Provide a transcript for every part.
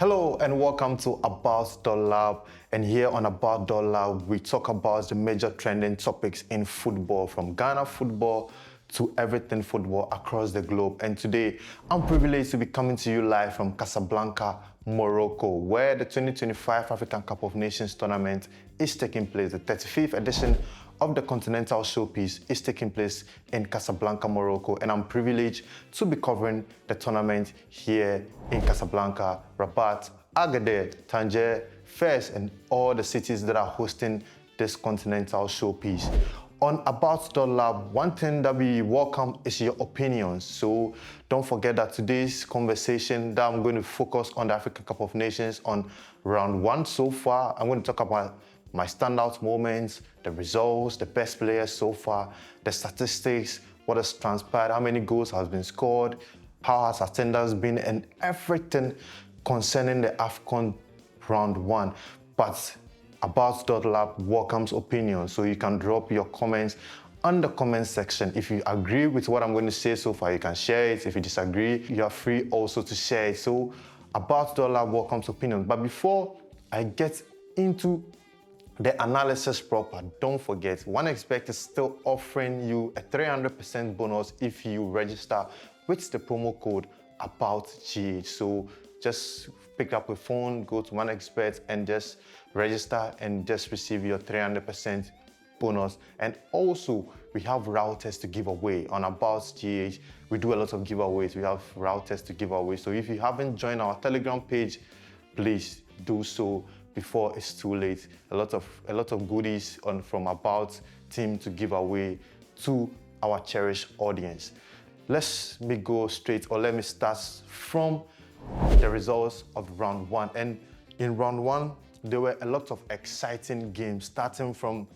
Hello and welcome to About.Lab, and here on About.Lab we talk about the major trending topics in football, from Ghana football to everything football across the globe. And today I'm privileged to be coming to you live from Casablanca, Morocco, where the 2025 African Cup of Nations tournament is taking place. The 35th edition of the Continental Showpiece is taking place in Casablanca, Morocco, and I'm privileged to be covering the tournament here in Casablanca, Rabat, Agadir, Tangier, Fez, and all the cities that are hosting this Continental Showpiece. On About.Lab, one thing that we welcome is your opinions. So don't forget that today's conversation that I'm going to focus on the African Cup of Nations on round one so far. I'm going to talk about my standout moments, the results, the best players so far, the statistics, what has transpired, how many goals has been scored, how has attendance been, and everything concerning the AFCON round one. But About.Lab welcomes opinions, so you can drop your comments on the comment section. If you agree with what I'm going to say so far, you can share it. If you disagree, you are free also to share it. So About.Lab welcomes opinions. But before I get into the analysis proper, don't forget, OneXBet is still offering you a 300% bonus if you register with the promo code ABOUTGH. So just pick up a phone, go to OneXBet and just register and just receive your 300% bonus. And also, we have routers to give away on About.GH. We do a lot of giveaways. We have routers to give away. So if you haven't joined our Telegram page, please do so before it's too late. A lot of goodies from About team to give away to our cherished audience. Let me start from the results of round one. And in round one, there were a lot of exciting games, starting from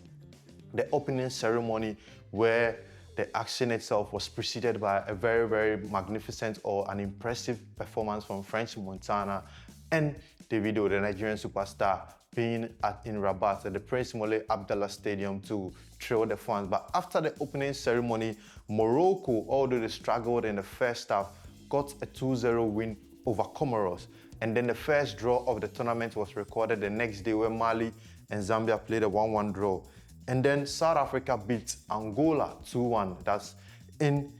the opening ceremony, where the action itself was preceded by a very, very magnificent or an impressive performance from French Montana and Davido, the Nigerian superstar, being in Rabat at the Prince Moulay Abdallah Stadium to thrill the fans. But after the opening ceremony, Morocco, although they struggled in the first half, got a 2-0 win over Comoros. And then the first draw of the tournament was recorded the next day, where Mali and Zambia played a 1-1 draw. And then South Africa beat Angola 2-1. That's in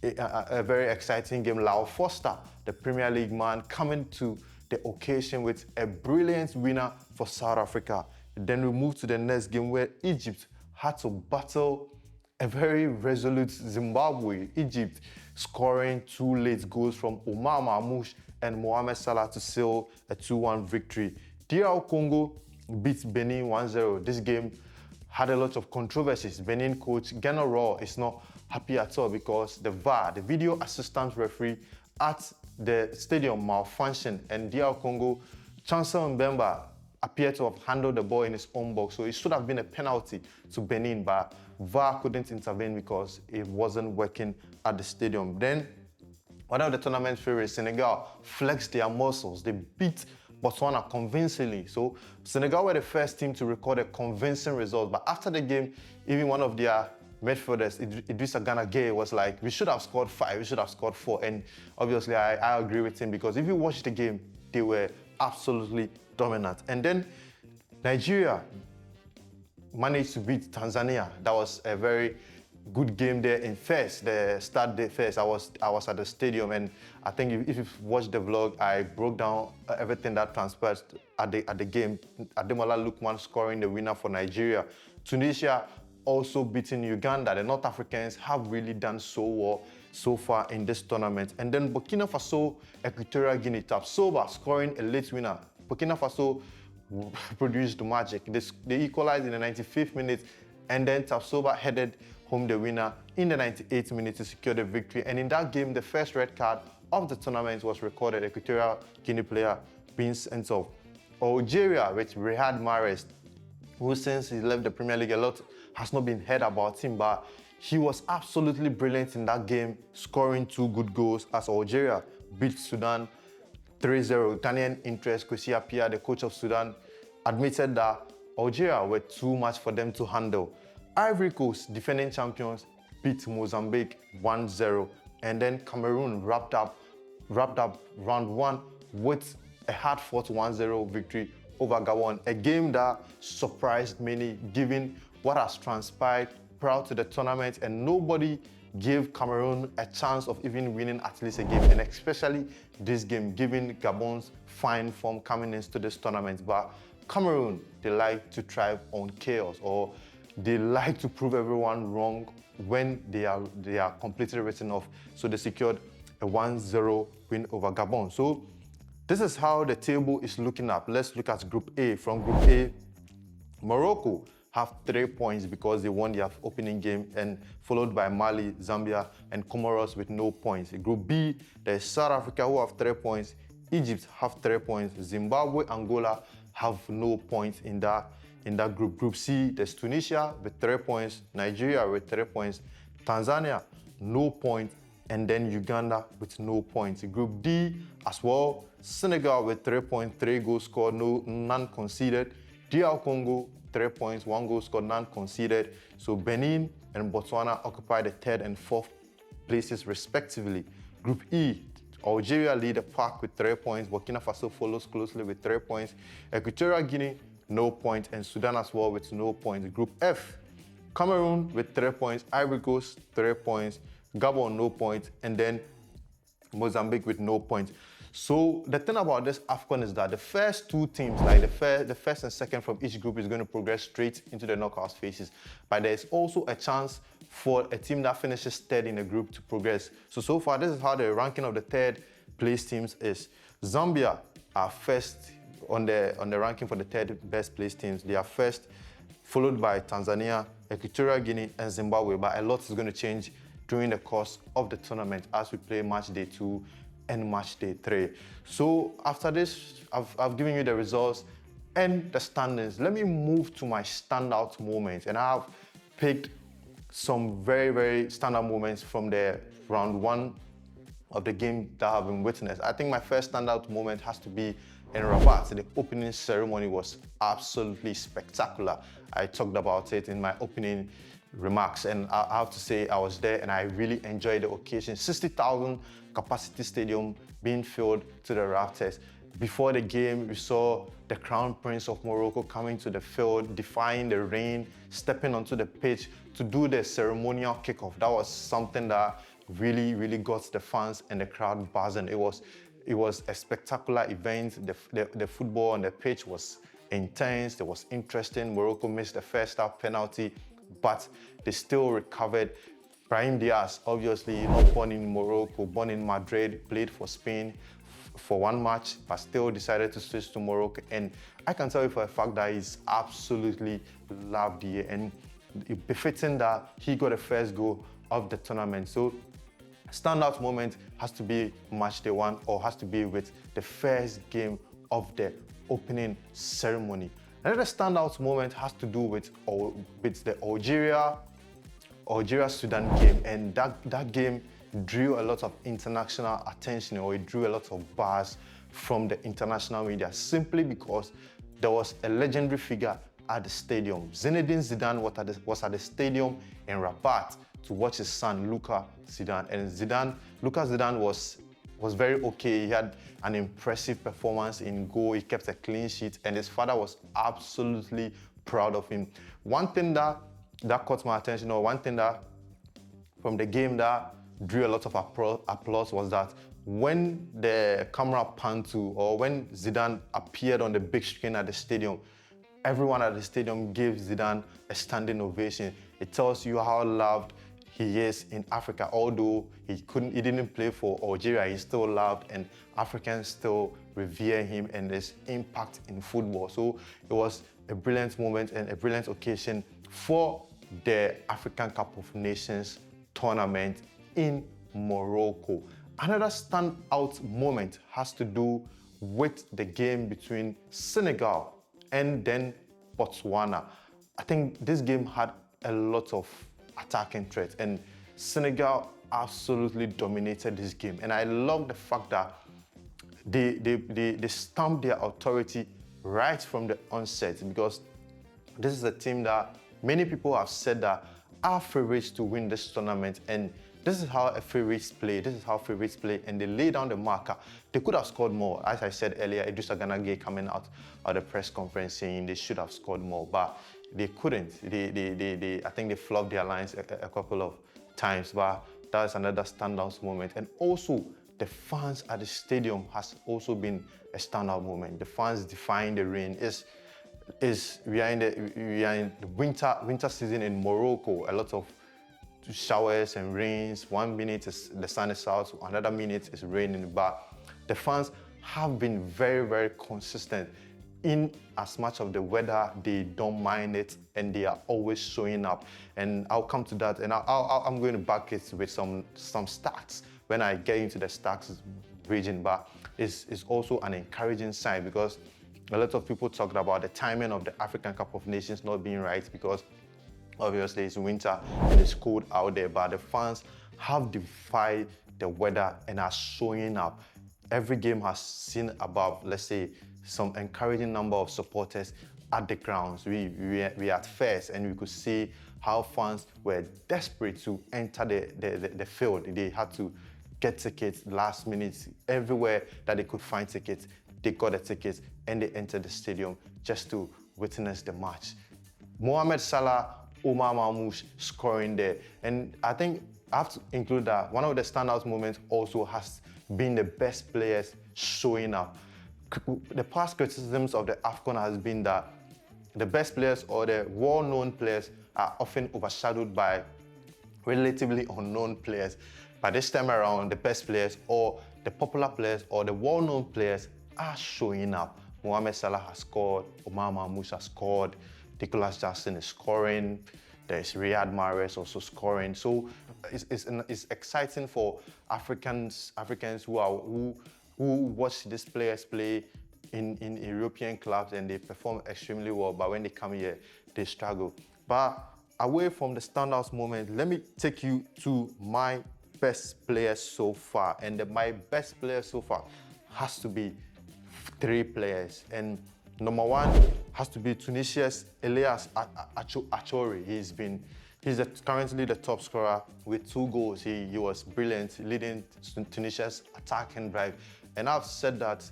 a very exciting game. Lau Foster, the Premier League man, coming to the occasion with a brilliant winner for South Africa. Then we move to the next game, where Egypt had to battle a very resolute Zimbabwe. Egypt scoring two late goals from Omar Mamouche and Mohamed Salah to seal a 2-1 victory. DR Congo beat Benin 1-0. This game had a lot of controversies. Benin coach Geno Raw is not happy at all because the VAR, the video assistant referee at the stadium, malfunctioned, and DR Congo, Chancellor Mbemba, appeared to have handled the ball in his own box. So it should have been a penalty to Benin, but VAR couldn't intervene because it wasn't working at the stadium. Then one of the tournament favorites, Senegal, flexed their muscles. They beat Botswana convincingly. So Senegal were the first team to record a convincing result. But after the game, even one of their midfielders, Idrissa Gana Gueye, was like, we should have scored 5, we should have scored 4. And obviously I agree with him, because if you watch the game, they were absolutely dominant. And then Nigeria managed to beat Tanzania. That was a very good game there in Fez, the start day Fez. I was at the stadium, and I think if you've watched the vlog, I broke down everything that transpired at the game. Ademola Lookman scoring the winner for Nigeria. Tunisia also beating Uganda. The North Africans have really done so well so far in this tournament. And then Burkina Faso, Equatorial Guinea, Tapsoba scoring a late winner. Burkina Faso produced the magic. They equalized in the 95th minute, and then Tapsoba headed home the winner in the 98th minute to secure the victory. And in that game, the first red card of the tournament was recorded, Equatorial Guinea player being sent off. Algeria, with Riyad Mahrez, who since he left the Premier League, a lot has not been heard about him, but he was absolutely brilliant in that game, scoring 2 good goals as Algeria beat Sudan 3-0. Ghanaian interest, Kwesi Appiah, the coach of Sudan, admitted that Algeria were too much for them to handle. Ivory Coast, defending champions, beat Mozambique 1-0. And then Cameroon wrapped up round one with a hard-fought 1-0 victory over Gabon, a game that surprised many given what has transpired prior to the tournament, and nobody gave Cameroon a chance of even winning at least a game, and especially this game, given Gabon's fine form coming into this tournament. But Cameroon, they like to thrive on chaos, or they like to prove everyone wrong when they are completely written off. So they secured a 1-0 win over Gabon. So this is how the table is looking up. Let's look at Group A. From Group A, Morocco have 3 points because they won their opening game, and followed by Mali, Zambia, and Comoros with no points. In Group B, there's South Africa who have 3 points, Egypt have 3 points, Zimbabwe, Angola have no points in that group. Group C, there's Tunisia with 3 points, Nigeria with 3 points, Tanzania, no points, and then Uganda with no points. In Group D as well, Senegal with 3 points, 3 goals scored, none conceded. DR Congo, 3 points, 1 goal scored, none conceded. So Benin and Botswana occupy the 3rd and 4th places respectively. Group E, Algeria lead the pack with 3 points. Burkina Faso follows closely with 3 points. Equatorial Guinea, no points, and Sudan as well with no points. Group F, Cameroon with 3 points, Ivory Coast 3 points, Gabon no points, and then Mozambique with no points. So the thing about this AFCON is that the first 2 teams, like the first and second from each group, is going to progress straight into the knockout phases. But there's also a chance for a team that finishes 3rd in the group to progress. So far, this is how the ranking of the 3rd place teams is. Zambia are first on the ranking for the 3rd best place teams. They are first, followed by Tanzania, Equatorial Guinea, and Zimbabwe. But a lot is going to change during the course of the tournament as we play match day 2 and match day 3. So after this, I've given you the results and the standings. Let me move to my standout moments, and I've picked some very, very standout moments from the round 1 of the game that have been witnessed. I think my first standout moment has to be in Rabat. The opening ceremony was absolutely spectacular. I talked about it in my opening remarks, and I have to say I was there and I really enjoyed the occasion. 60,000 capacity stadium being filled to the rafters. Before the game, we saw the Crown Prince of Morocco coming to the field, defying the rain, stepping onto the pitch to do the ceremonial kickoff. That was something that really, really got the fans and the crowd buzzing. It was a spectacular event. The football on the pitch was intense. It was interesting. Morocco missed the first half penalty, but they still recovered. Brahim Diaz, obviously not born in Morocco, born in Madrid, played for Spain for 1 match, but still decided to switch to Morocco. And I can tell you for a fact that he's absolutely loved here, and it befitting that he got the first goal of the tournament. So standout moment has to be Matchday One, or has to be with the first game of the opening ceremony. Another standout moment has to do with the Algeria-Sudan game, and that game drew a lot of international attention, or it drew a lot of buzz from the international media, simply because there was a legendary figure at the stadium. Zenedine Zidane was at the stadium in Rabat to watch his son, Lucas Zidane. And Lucas Zidane was very okay. He had an impressive performance in goal. He kept a clean sheet, and his father was absolutely proud of him. One thing that caught my attention, or one thing that from the game that drew a lot of applause, was that when the camera panned to, or when Zidane appeared on the big screen at the stadium, everyone at the stadium gave Zidane a standing ovation. It tells you how loved he is in Africa. Although he didn't play for Algeria, he's still loved, and Africans still revere him and his impact in football. So it was a brilliant moment and a brilliant occasion for the African Cup of Nations tournament in Morocco. Another standout moment has to do with the game between Senegal and then Botswana. I think this game had a lot of attacking threats, and Senegal absolutely dominated this game. And I love the fact that they stamped their authority right from the onset, because this is a team that many people have said that are favorites to win this tournament, and this is how favorites play. This is how favorites play, and they lay down the marker. They could have scored more. As I said earlier, Idrissa Gana Gueye coming out of the press conference saying they should have scored more, but they couldn't. I think they flubbed their lines a couple of times, but that's another standout moment. And also, the fans at the stadium has also been a standout moment. The fans defying the rain. We are in the winter season in Morocco. A lot of showers and rains. 1 minute is the sun is out, another minute is raining. But the fans have been very, very consistent. In as much of the weather, they don't mind it, and they are always showing up. And I'll come to that, and I'm going to back it with some stats when I get into the stats region. But it's also an encouraging sign, because a lot of people talked about the timing of the African Cup of Nations not being right, because obviously it's winter and it's cold out there. But the fans have defied the weather and are showing up. Every game has seen about, let's say, some encouraging number of supporters at the grounds. We at first, and we could see how fans were desperate to enter the field. They had to get tickets last minute. Everywhere that they could find tickets, they got a ticket and they entered the stadium just to witness the match. Mohamed Salah, Omar Mamouche scoring there. And I think I have to include that one of the standout moments also has been the best players showing up. The past criticisms of the AFCON has been that the best players or the well-known players are often overshadowed by relatively unknown players. But this time around, the best players or the popular players or the well-known players are showing up. Mohamed Salah has scored, Omar Mamouche has scored, Nicholas Jackson is scoring, there's Riyad Mahrez also scoring. So it's exciting for Africans who watch these players play in European clubs, and they perform extremely well, but when they come here, they struggle. But away from the standout moment, let me take you to my best players so far. And my best player so far has to be 3 players. And number 1 has to be Tunisia's Elias Achori. He's currently the top scorer with 2 goals. He was brilliant, leading Tunisia's attacking drive. And I've said that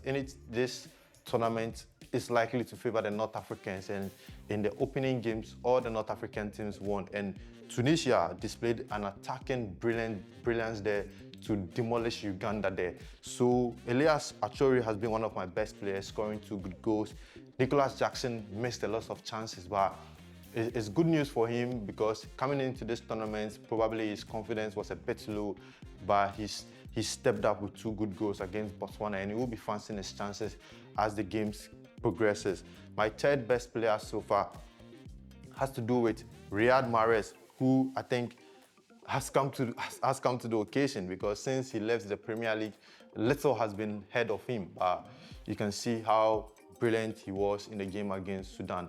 this tournament is likely to favor the North Africans. And in the opening games, all the North African teams won. And Tunisia displayed an attacking brilliance there to demolish Uganda there. So Elias Achori has been one of my best players, scoring 2 good goals. Nicholas Jackson missed a lot of chances, but it's good news for him, because coming into this tournament, probably his confidence was a bit low, but he stepped up with 2 good goals against Botswana, and he will be fancying his chances as the games progresses. My 3rd best player so far has to do with Riyad Mahrez, who I think has come to the occasion, because since he left the Premier League, little has been heard of him. You can see how brilliant he was in the game against Sudan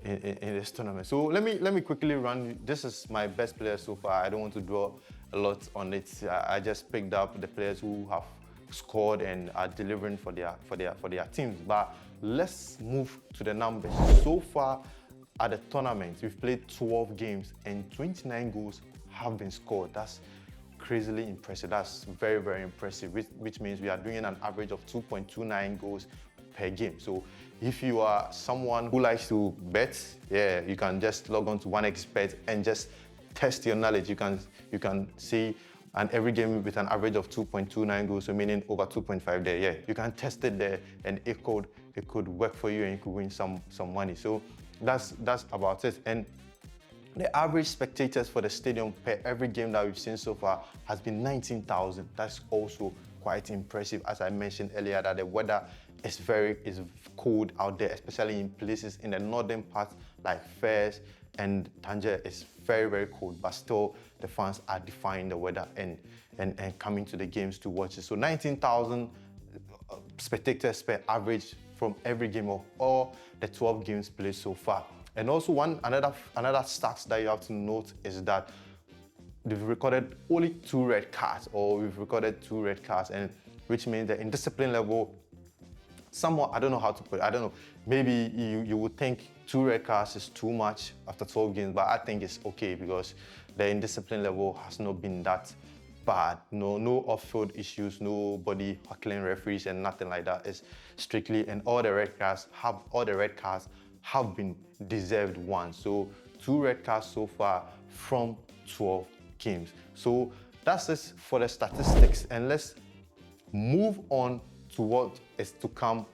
in this tournament. So let me quickly run. This is my best player so far. I don't want to dwell a lot on it. I just picked up the players who have scored and are delivering for their teams. But let's move to the numbers. So far at the tournament, we've played 12 games and 29 goals have been scored. That's crazily impressive. That's very, very impressive, which means we are doing an average of 2.29 goals per game. So if you are someone who likes to bet, you can just log on to OneXBet and just test your knowledge. You can see and every game with an average of 2.29 goals, so meaning over 2.5 there. You can test it there, and it could work for you, and you could win some money. So that's about it. And the average spectators for the stadium per every game that we've seen so far has been 19,000. That's also quite impressive. As I mentioned earlier, that the weather is cold out there, especially in places in the northern part like Fez and Tangier. It's very, very cold, but still the fans are defying the weather and coming to the games to watch it. So 19,000 spectators per average from every game of all the 12 games played so far. And also another stats that you have to note is that they've recorded only 2 red cards, or we've recorded 2 red cards, and which means the indiscipline level, somewhat, I don't know how to put it, I don't know, maybe you would think 2 red cards is too much after 12 games, but I think it's okay, because the indiscipline level has not been that bad. No off-field issues, nobody heckling referees and nothing like that. It's strictly, and all the red cards have been deserved ones. So 2 red cards so far from 12 games. So that's it for the statistics, and let's move on to what is to come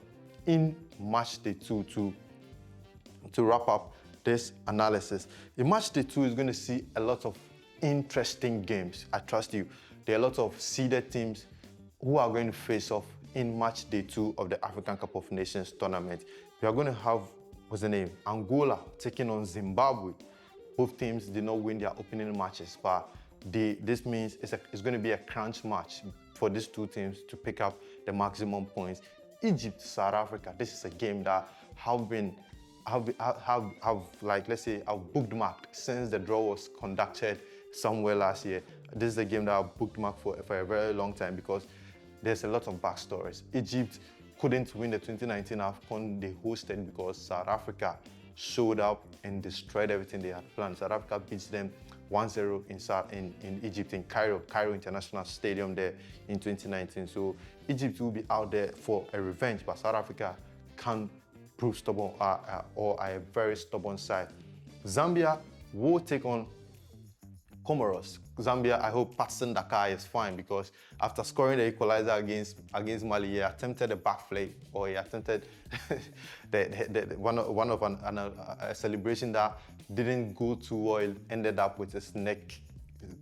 in match day 2 to wrap up this analysis. In match day 2 is going to see a lot of interesting games. I trust you. There are a lot of seeded teams who are going to face off in match day 2 of the African Cup of Nations tournament. We are going to have, what's the name? Angola taking on Zimbabwe. Both teams did not win their opening matches, but this means it's going to be a crunch match for these 2 teams to pick up the maximum points. Egypt, South Africa. This is a game that have like, let's say, I've bookmarked since the draw was conducted somewhere last year. This is a game that I've bookmarked for a very long time because there's a lot of backstories. Egypt couldn't win the 2019 AFCON they hosted because South Africa showed up and destroyed everything they had planned. South Africa beats them 1-0 in Egypt, in Cairo International Stadium there in 2019. So Egypt will be out there for a revenge, but South Africa can prove stubborn or are a very stubborn side. Zambia will take on Comoros. Zambia, I hope Patson Dakar is fine because after scoring the equalizer against Mali, he attempted a backflip, or he attempted a celebration that didn't go too well, ended up with his neck,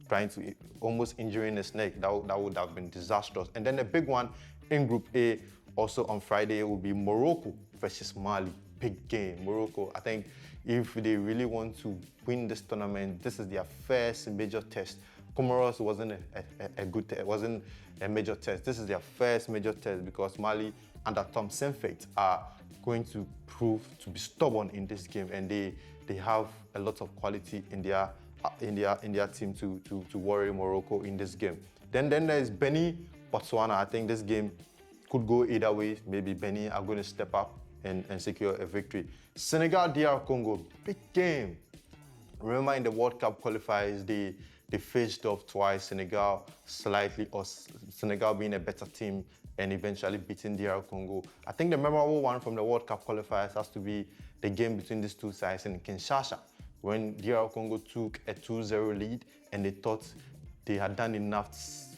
trying to almost injuring his neck. That would have been disastrous. And then the big one in Group A, also on Friday, will be Morocco versus Mali. Big game. Morocco, I think if they really want to win this tournament, this is their first major test. Comoros wasn't wasn't a major test. This is their first major test because Mali under Tom Saintfiet are going to prove to be stubborn in this game, and they have a lot of quality in their team to worry Morocco in this game. Then there is Benin, Botswana. I think this game could go either way. Maybe Benin are going to step up and secure a victory. Senegal, DR Congo, big game. Remember in the World Cup qualifiers, they faced off twice, Senegal being a better team and eventually beating DR Congo. I think the memorable one from the World Cup qualifiers has to be the game between these 2 sides in Kinshasa, when DR Congo took a 2-0 lead and they thought they had done enough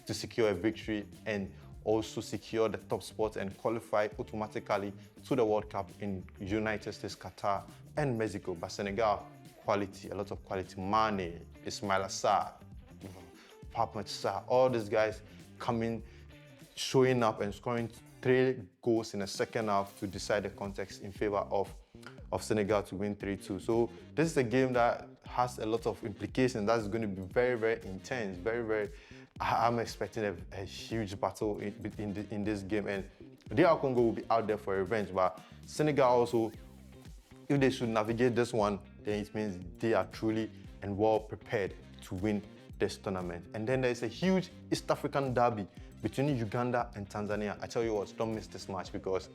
to secure a victory and also secure the top spot and qualify automatically to the World Cup in United States, Qatar, and Mexico. But Senegal, quality, a lot of quality. Mane, Ismail Assar, Pape Matar, all these guys coming, showing up and scoring 3 goals in the second half to decide the contest in favor of Senegal to win 3-2. So this is a game that has a lot of implications. That's going to be very, very intense, very. I'm expecting a huge battle in this game, and DR Congo will be out there for revenge. But Senegal also, if they should navigate this one, then it means they are truly and well prepared to win this tournament. And then there's a huge East African derby between Uganda and Tanzania. I tell you what, don't miss this match because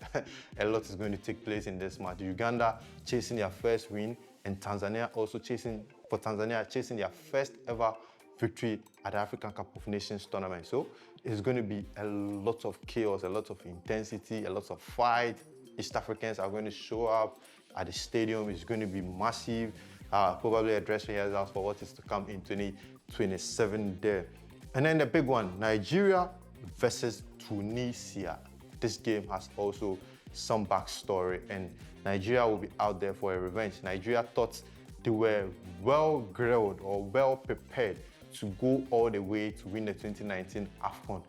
a lot is going to take place in this match. Uganda chasing their first win, and Tanzania also chasing their first ever victory at the African Cup of Nations tournament. So it's going to be a lot of chaos, a lot of intensity, a lot of fight. East Africans are going to show up at the stadium. It's going to be massive. Probably a dress rehearsal for what is to come in 2027 there. And then the big one, Nigeria versus Tunisia. This game has also some backstory, and Nigeria will be out there for a revenge. Nigeria thought they were well grilled or well prepared to go all the way to win the 2019 AFCON.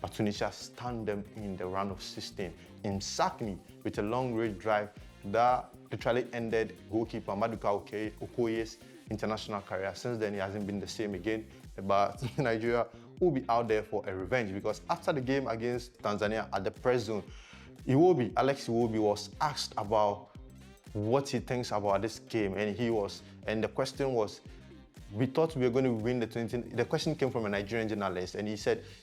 But Tunisia stunned them in the round of 16 in Sakni with a long-range drive that literally ended goalkeeper Maduka Okoye's international career. Since then, he hasn't been the same again. But Nigeria will be out there for a revenge because after the game against Tanzania at the press zone, Alex Iwobi was asked about what he thinks about this game, and the question was, we thought we were going to win the question came from a Nigerian journalist, and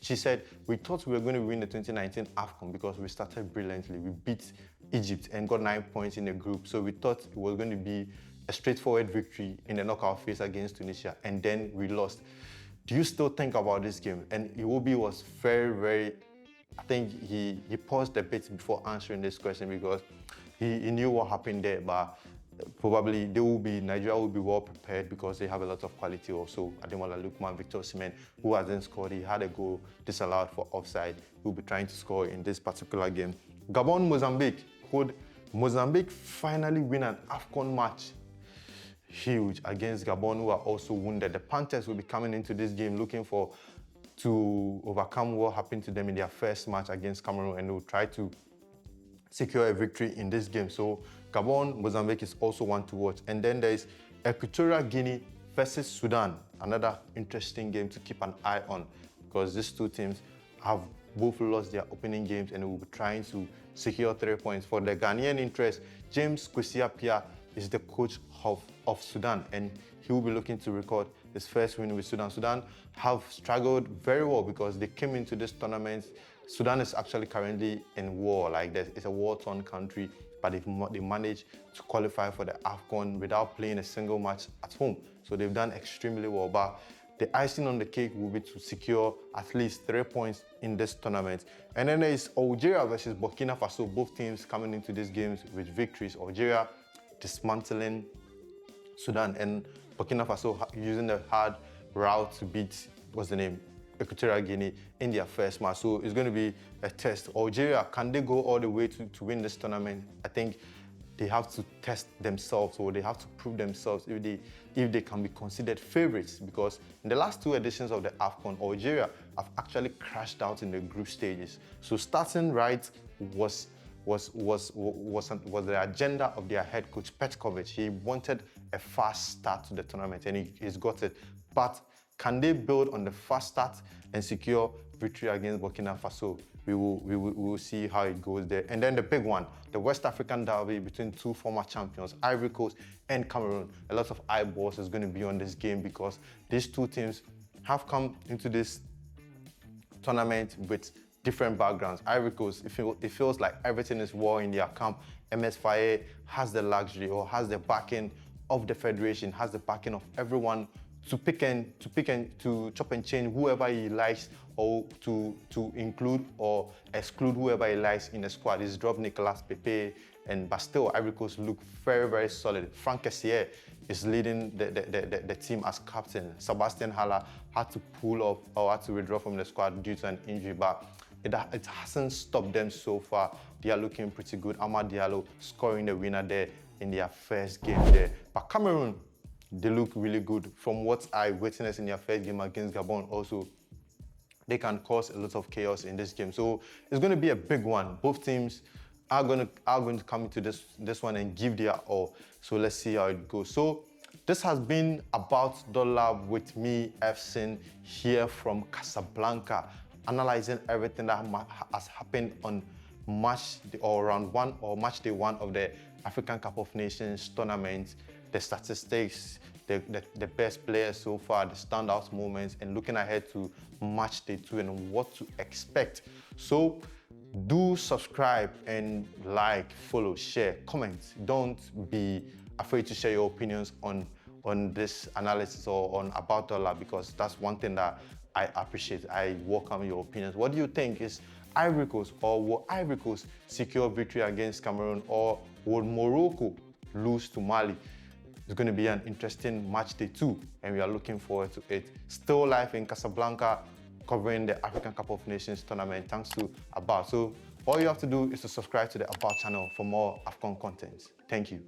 she said, we thought we were going to win the 2019 AFCON because we started brilliantly. We beat Egypt and got 9 points in the group. So we thought it was going to be a straightforward victory in the knockout phase against Tunisia, and then we lost. do you still think about this game? And Iwobi was very, I think he paused a bit before answering this question because he knew what happened there, but probably Nigeria will be well prepared because they have a lot of quality also. Ademola Lookman, Victor Osimhen, who hasn't scored, he had a goal disallowed for offside. He will be trying to score in this particular game. Gabon, Mozambique. Could Mozambique finally win an AFCON match? Huge against Gabon, who are also wounded. The Panthers will be coming into this game looking to overcome what happened to them in their first match against Cameroon, and they will try to secure a victory in this game. So Gabon, Mozambique is also one to watch. And then there is Equatorial Guinea versus Sudan, another interesting game to keep an eye on because these two teams have both lost their opening games and will be trying to secure 3 points. For the Ghanaian interest, James Kwesi is the coach of Sudan, and he will be looking to record his first win with Sudan. Sudan have struggled very well because they came into this tournament. Sudan is actually currently in war, it's a war-torn country, but they managed to qualify for the AFCON without playing a single match at home. So they've done extremely well, but the icing on the cake will be to secure at least 3 points in this tournament. And then there is Algeria versus Burkina Faso, both teams coming into these games with victories. Algeria dismantling Sudan and Burkina Faso using the hard route to beat, Equatorial Guinea in their first match. So it's going to be a test. Algeria, can they go all the way to win this tournament? I think they have to test themselves, or they have to prove themselves if they can be considered favorites, because in the last 2 editions of the AFCON, Algeria have actually crashed out in the group stages. So starting right was the agenda of their head coach Petkovic. He wanted a fast start to the tournament, and he's got it. But can they build on the fast start and secure victory against Burkina Faso? We will see how it goes there. And then the big one, the West African derby between 2 former champions, Ivory Coast and Cameroon. A lot of eyeballs is going to be on this game because these 2 teams have come into this tournament with different backgrounds. Ivory Coast, it feels like everything is war in their camp. MS Faye has the luxury, or has the backing of the federation, has the backing of everyone to chop and change whoever he likes, or to include or exclude whoever he likes in the squad. He's dropped Nicolas Pepe, but still Ivory Coast look very solid. Franck Kessié is leading the team as captain. Sebastian Haller had to pull off or had to withdraw from the squad due to an injury, but it hasn't stopped them so far. They are looking pretty good. Amad Diallo scoring the winner there in their first game there. But Cameroon, they look really good. From what I witnessed in their first game against Gabon also, they can cause a lot of chaos in this game. So it's going to be a big one. Both teams are going to come into this one and give their all. So let's see how it goes. So this has been About.Lab with me, Efsin, here from Casablanca, analyzing everything that has happened on round 1 or match day 1 of the African Cup of Nations tournament. The statistics, the best players so far, the standout moments, and looking ahead to match day 2 and what to expect. So do subscribe and like, follow, share, comment. Don't be afraid to share your opinions on this analysis or on About.Lab, because that's one thing that I appreciate. I welcome your opinions. What do you think? Is Ivory Coast, or will Ivory Coast secure victory against Cameroon, or will Morocco lose to Mali? It's going to be an interesting match day 2, and we are looking forward to it. Still live in Casablanca, covering the African Cup of Nations tournament, thanks to About. So all you have to do is to subscribe to the About channel for more AFCON content. Thank you.